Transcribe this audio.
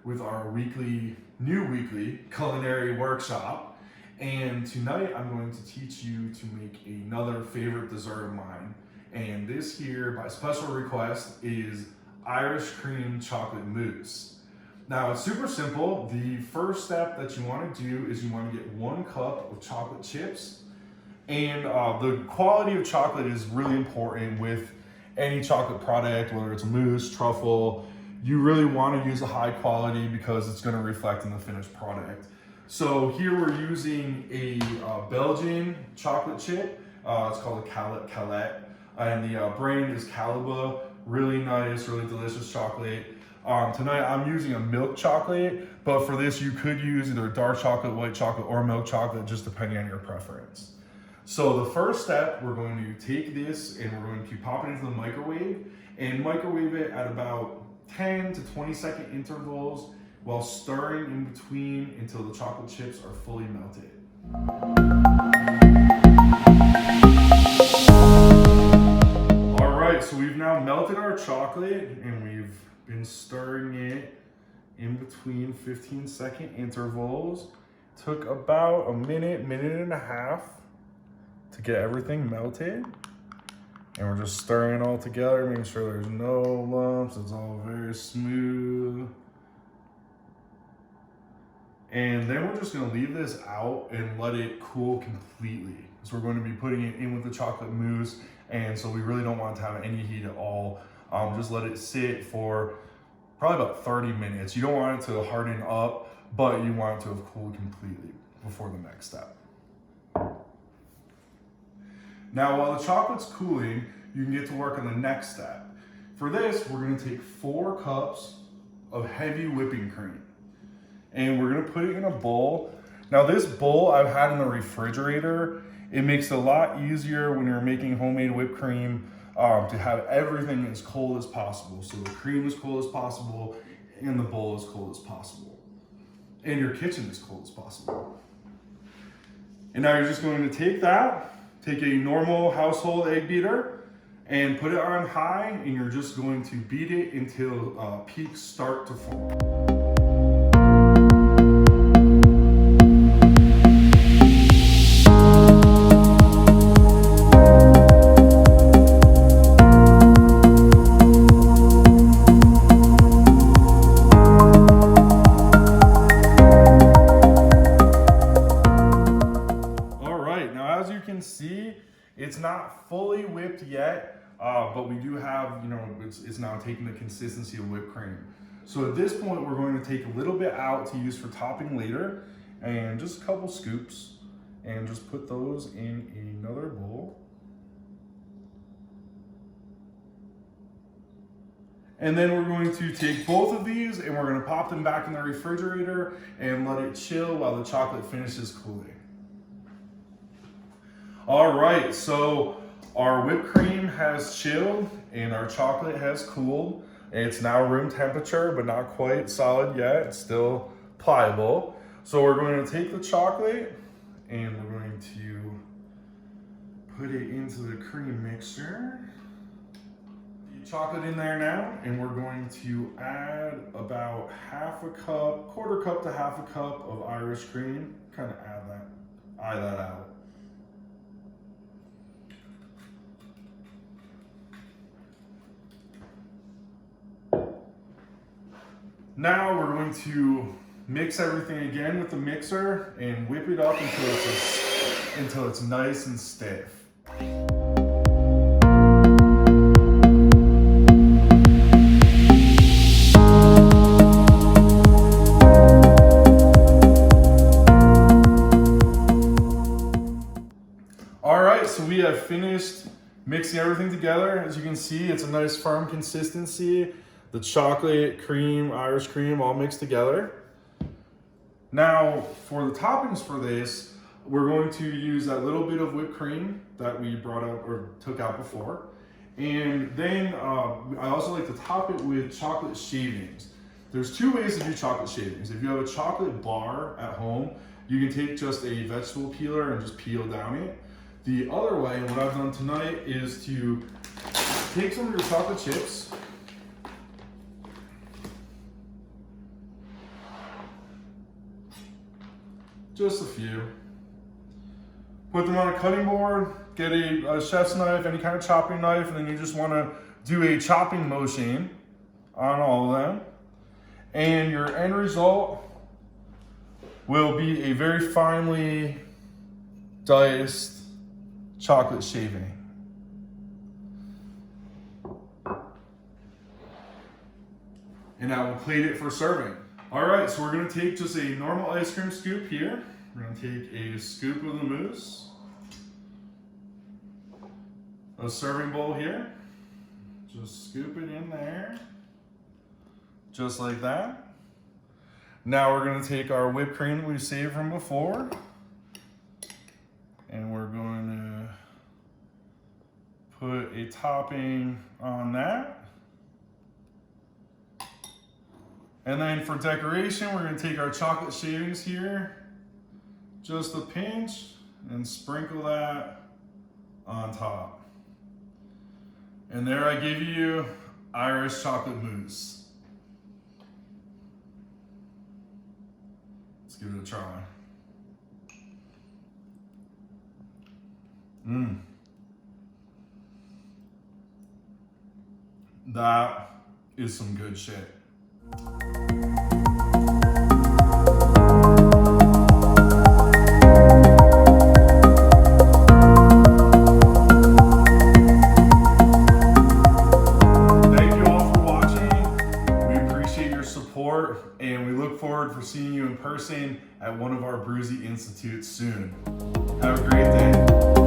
with our new weekly culinary workshop. And tonight I'm going to teach you to make another favorite dessert of mine. And this here, by special request, is Irish cream chocolate mousse. Now it's super simple. The first step that you want to do is you want to get 1 cup of chocolate chips. And the quality of chocolate is really important with any chocolate product, whether it's mousse, truffle. You really want to use a high quality because it's going to reflect in the finished product. So here we're using a Belgian chocolate chip. It's called a Calette. And the brand is Caliba. Really nice, really delicious chocolate. Tonight I'm using a milk chocolate, but for this you could use either dark chocolate, white chocolate, or milk chocolate, just depending on your preference. So the first step, we're going to take this and we're going to pop it into the microwave and microwave it at about 10 to 20 second intervals while stirring in between until the chocolate chips are fully melted. All right, so we've now melted our chocolate and we've been stirring it in between 15-second intervals. Took about a minute and a half to get everything melted. And we're just stirring it all together, making sure there's no lumps, it's all very smooth. And then we're just gonna leave this out and let it cool completely. So we're going to be putting it in with the chocolate mousse, and so we really don't want it to have any heat at all. Just let it sit for probably about 30 minutes. You don't want it to harden up, but you want it to have cooled completely before the next step. Now, while the chocolate's cooling, you can get to work on the next step. For this, we're gonna take 4 cups of heavy whipping cream, and we're gonna put it in a bowl. Now, this bowl I've had in the refrigerator. It makes it a lot easier when you're making homemade whipped cream to have everything as cold as possible. So the cream is cold as possible, and the bowl is cold as possible, and your kitchen is cold as possible. And now you're just going to take a normal household egg beater and put it on high, and you're just going to beat it until peaks start to form. See, it's not fully whipped yet, but we do have, it's now taking the consistency of whipped cream. So at this point, we're going to take a little bit out to use for topping later, and just a couple scoops, and just put those in another bowl. And then we're going to take both of these and we're going to pop them back in the refrigerator and let it chill while the chocolate finishes cooling. All right, so our whipped cream has chilled and our chocolate has cooled. It's now room temperature, but not quite solid yet. It's still pliable. So we're going to take the chocolate and we're going to put it into the cream mixture. The chocolate in there now, and we're going to add about quarter cup to half a cup of Irish cream. Kind of eye that out. Now we're going to mix everything again with the mixer and whip it up until it's nice and stiff. All right, so we have finished mixing everything together. As you can see, it's a nice firm consistency. The chocolate, cream, Irish cream, all mixed together. Now, for the toppings for this, we're going to use that little bit of whipped cream that we brought out or took out before. And then I also like to top it with chocolate shavings. There's 2 ways to do chocolate shavings. If you have a chocolate bar at home, you can take just a vegetable peeler and just peel down it. The other way, what I've done tonight, is to take some of your chocolate chips just a few. Put them on a cutting board, get a chef's knife, any kind of chopping knife, and then you just want to do a chopping motion on all of them. And your end result will be a very finely diced chocolate shaving. And I will plate it for serving. All right, so we're gonna take just a normal ice cream scoop here. We're gonna take a scoop of the mousse, a serving bowl here. Just scoop it in there, just like that. Now we're gonna take our whipped cream that we saved from before, and we're going to put a topping on that. And then for decoration, we're gonna take our chocolate shavings here, just a pinch, and sprinkle that on top. And there I give you Irish chocolate mousse. Let's give it a try. That is some good shit. And we look forward for seeing you in person at one of our Bruzzi Institutes soon. Have a great day.